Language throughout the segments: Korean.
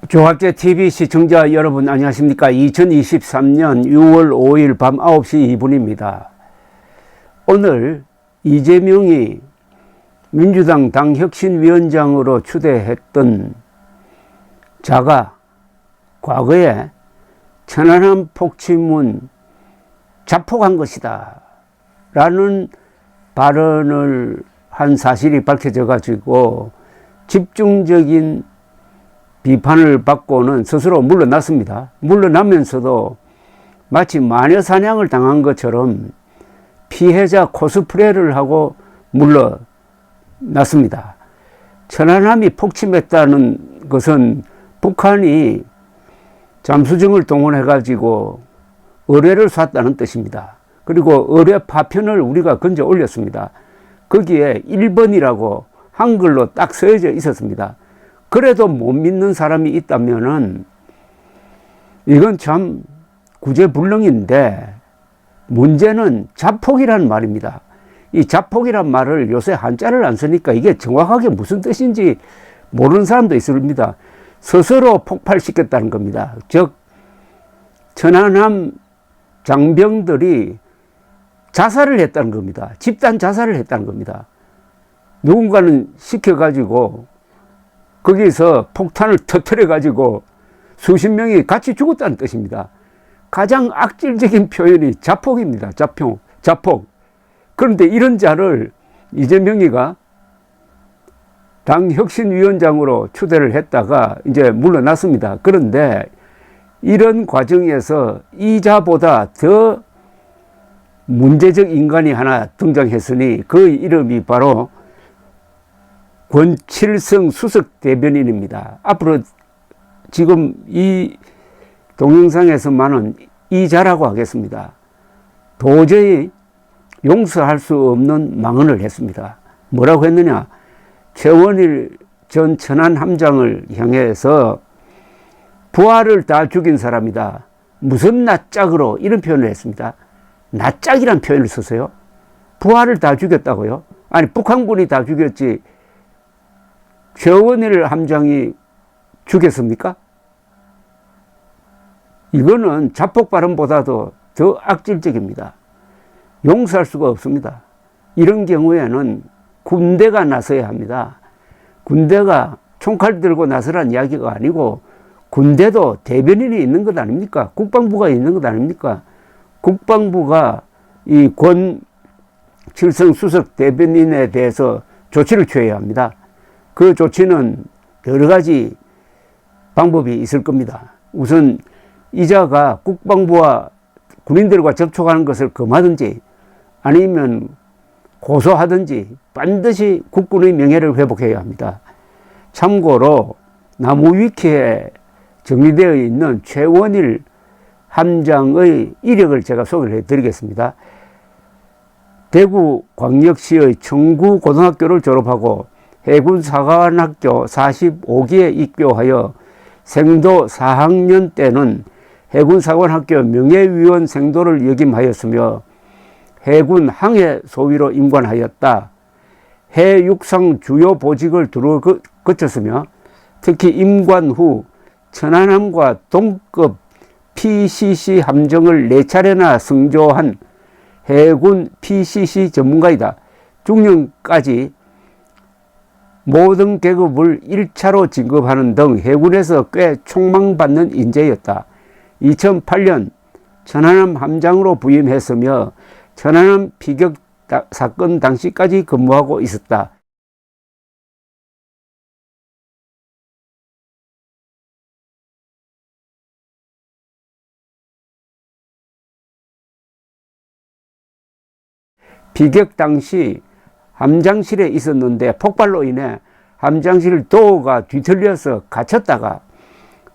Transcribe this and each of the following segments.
조합제 TV 시청자 여러분 안녕하십니까. 2023년 6월 5일 밤 9시 2분입니다. 오늘 이재명이 민주당 당혁신위원장으로 추대했던 자가 과거에 천안함 폭침문 자폭한 것이다 라는 발언을 한 사실이 밝혀져 가지고 집중적인 비판을 받고는 스스로 물러났습니다. 물러나면서도 마치 마녀 사냥을 당한 것처럼 피해자 코스프레를 하고 물러났습니다. 천안함이 폭침했다는 것은 북한이 잠수정을 동원해 가지고 어뢰를 쐈다는 뜻입니다. 그리고 어뢰 파편을 우리가 건져 올렸습니다. 거기에 1번이라고 한글로 딱 쓰여져 있었습니다. 그래도 못 믿는 사람이 있다면은 이건 참 구제불능인데, 문제는 자폭이라는 말입니다. 이 자폭이란 말을 요새 한자를 안 쓰니까 이게 정확하게 무슨 뜻인지 모르는 사람도 있습니다. 스스로 폭발시켰다는 겁니다. 즉 천안함 장병들이 자살을 했다는 겁니다. 집단 자살을 했다는 겁니다. 누군가는 시켜가지고 거기서 폭탄을 터뜨려가지고 수십 명이 같이 죽었다는 뜻입니다. 가장 악질적인 표현이 자폭입니다. 자폭. 그런데 이런 자를 이재명이가 당혁신위원장으로 추대를 했다가 이제 물러났습니다. 그런데 이런 과정에서 이 자보다 더 문제적 인간이 하나 등장했으니 그 이름이 바로 권칠성 수석 대변인입니다. 앞으로 지금 이 동영상에서만은 이자라고 하겠습니다. 도저히 용서할 수 없는 망언을 했습니다. 뭐라고 했느냐? 최원일 전 천안함장을 향해서 부하를 다 죽인 사람이다. 무슨 낯짝으로, 이런 표현을 했습니다. 낯짝이란 표현을 썼어요. 부하를 다 죽였다고요? 아니, 북한군이 다 죽였지 최원일 함장이 죽였습니까? 이거는 자폭 발언보다도 더 악질적입니다. 용서할 수가 없습니다. 이런 경우에는 군대가 나서야 합니다. 군대가 총칼 들고 나서란 이야기가 아니고, 군대도 대변인이 있는 것 아닙니까? 국방부가 있는 것 아닙니까? 국방부가 이 권칠성 수석 대변인에 대해서 조치를 취해야 합니다. 그 조치는 여러 가지 방법이 있을 겁니다. 우선 이자가 국방부와 군인들과 접촉하는 것을 금하든지 아니면 고소하든지 반드시 국군의 명예를 회복해야 합니다. 참고로 나무위키에 정리되어 있는 최원일 함장의 이력을 제가 소개를 해드리겠습니다. 대구광역시의 청구고등학교를 졸업하고 해군사관학교 45기에 입교하여 생도 4학년 때는 해군사관학교 명예위원 생도를 역임하였으며 해군 항해소위로 임관하였다. 해육상 주요 보직을 두루 거쳤으며 특히 임관 후 천안함과 동급 PCC 함정을 4차례나 승조한 해군 PCC 전문가이다. 중령까지 모든 계급을 1차로 진급하는 등 해군에서 꽤 촉망받는 인재였다. 2008년 천안함 함장으로 부임했으며 천안함 피격 사건 당시까지 근무하고 있었다. 피격 당시 함장실에 있었는데 폭발로 인해 함장실 도어가 뒤틀려서 갇혔다가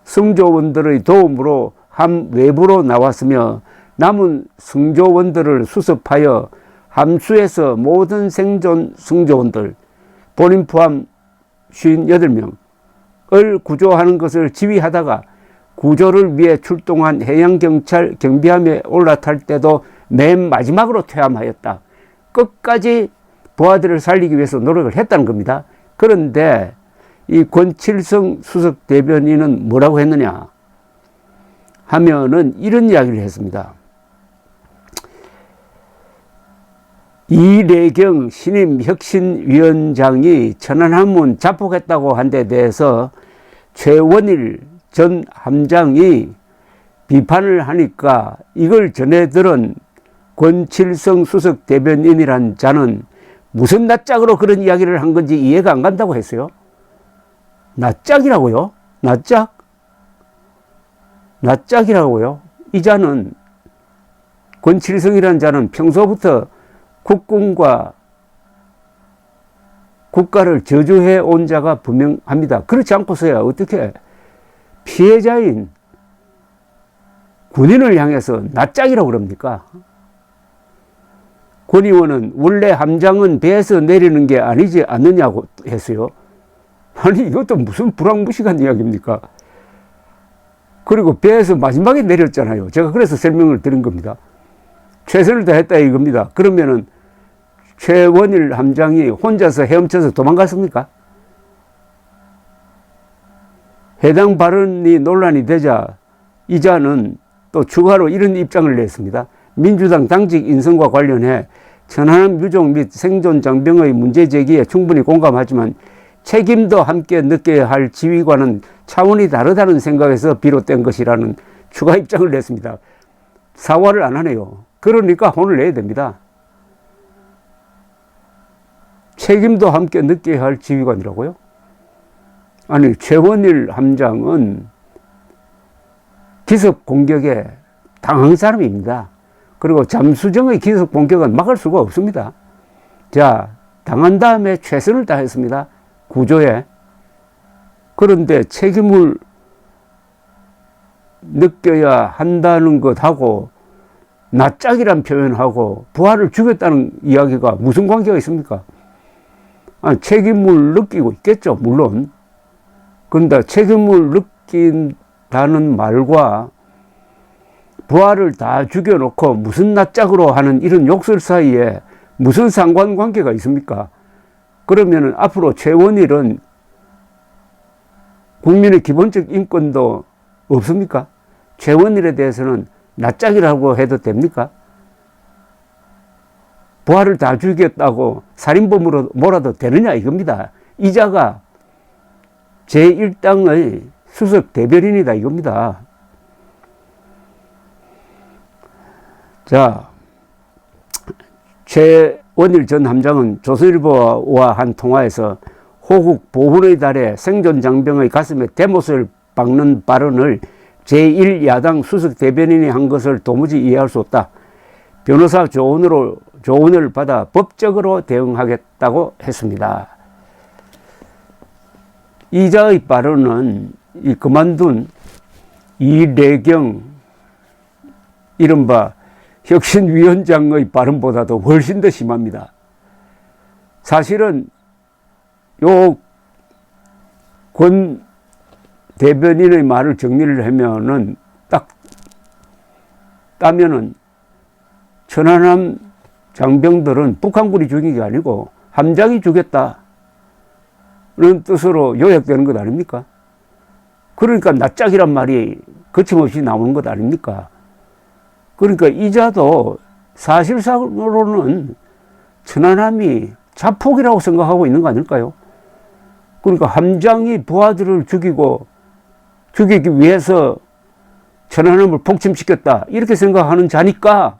승조원들의 도움으로 함 외부로 나왔으며 남은 승조원들을 수습하여 함수에서 모든 생존 승조원들, 본인 포함 58명을 구조하는 것을 지휘하다가 구조를 위해 출동한 해양경찰 경비함에 올라탈 때도 맨 마지막으로 퇴함하였다. 끝까지 부하들을 살리기 위해서 노력을 했다는 겁니다. 그런데 이 권칠성 수석 대변인은 뭐라고 했느냐 하면은 이런 이야기를 했습니다. 이래경 신임 혁신위원장이 천안함은 자폭했다고 한 데 대해서 최원일 전 함장이 비판을 하니까 이걸 전해 들은 권칠성 수석 대변인이란 자는 무슨 낯짝으로 그런 이야기를 한 건지 이해가 안 간다고 했어요. 낯짝이라고요? 낯짝? 낯짝이라고요? 이 자는, 권칠성이라는 자는 평소부터 국군과 국가를 저주해 온 자가 분명합니다. 그렇지 않고서야 어떻게 피해자인 군인을 향해서 낯짝이라고 그럽니까? 권 의원은 원래 함장은 배에서 내리는 게 아니지 않느냐고 했어요. 아니 이것도 무슨 불황무식한 이야기입니까? 그리고 배에서 마지막에 내렸잖아요. 제가 그래서 설명을 드린 겁니다. 최선을 다했다 이겁니다. 그러면은 최원일 함장이 혼자서 헤엄쳐서 도망갔습니까? 해당 발언이 논란이 되자 이자는 또 추가로 이런 입장을 냈습니다. 민주당 당직 인선과 관련해 천안함 유족 및 생존 장병의 문제 제기에 충분히 공감하지만 책임도 함께 느껴야 할 지휘관은 차원이 다르다는 생각에서 비롯된 것이라는 추가 입장을 냈습니다. 사과를 안 하네요. 그러니까 혼을 내야 됩니다. 책임도 함께 느껴야 할 지휘관이라고요? 아니 최원일 함장은 기습 공격에 당한 사람입니다. 그리고 잠수정의 기습 공격은 막을 수가 없습니다. 자, 당한 다음에 최선을 다했습니다. 구조에. 그런데 책임을 느껴야 한다는 것하고 낯짝이란 표현하고 부하를 죽였다는 이야기가 무슨 관계가 있습니까? 아니, 책임을 느끼고 있겠죠, 물론. 그런데 책임을 느낀다는 말과 부하를 다 죽여놓고 무슨 낯짝으로 하는 이런 욕설 사이에 무슨 상관관계가 있습니까? 그러면 앞으로 최원일은 국민의 기본적 인권도 없습니까? 최원일에 대해서는 낯짝이라고 해도 됩니까? 부하를 다 죽였다고 살인범으로 몰아도 되느냐 이겁니다. 이자가 제1당의 수석 대변인이다 이겁니다. 자, 최원일 전 함장은 조선일보와 한 통화에서 호국 보훈의 달에 생존 장병의 가슴에 대못을 박는 발언을 제1야당 수석 대변인이 한 것을 도무지 이해할 수 없다. 변호사 조언을 받아 법적으로 대응하겠다고 했습니다. 이자의 발언은 이 그만둔 이래경 이른바 혁신위원장의 발언보다도 훨씬 더 심합니다. 사실은 요 권 대변인의 말을 정리를 하면은 딱 따면은 천안함 장병들은 북한군이 죽인 게 아니고 함장이 죽였다는 뜻으로 요약되는 것 아닙니까? 그러니까 낯짝이란 말이 거침없이 나오는 것 아닙니까? 그러니까 이자도 사실상으로는 천안함이 자폭이라고 생각하고 있는 거 아닐까요? 그러니까 함장이 부하들을 죽이기 위해서 천안함을 폭침시켰다 이렇게 생각하는 자니까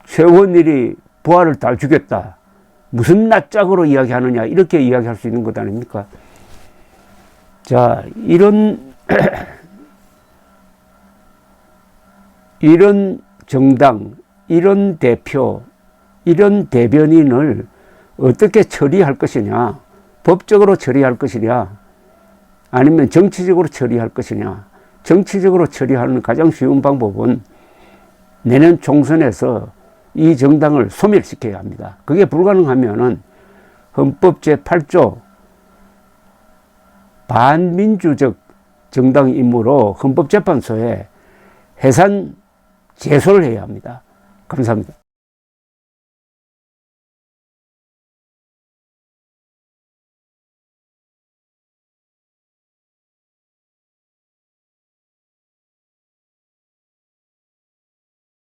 최원일이 부하를 다 죽였다 무슨 낯짝으로 이야기하느냐 이렇게 이야기할 수 있는 것 아닙니까? 자, 이런 정당, 이런 대표, 이런 대변인을 어떻게 처리할 것이냐, 법적으로 처리할 것이냐, 아니면 정치적으로 처리할 것이냐. 정치적으로 처리하는 가장 쉬운 방법은 내년 총선에서 이 정당을 소멸시켜야 합니다. 그게 불가능하면은 헌법 제8조 반민주적 정당 임무로 헌법재판소에 해산 제소를 해야 합니다. 감사합니다.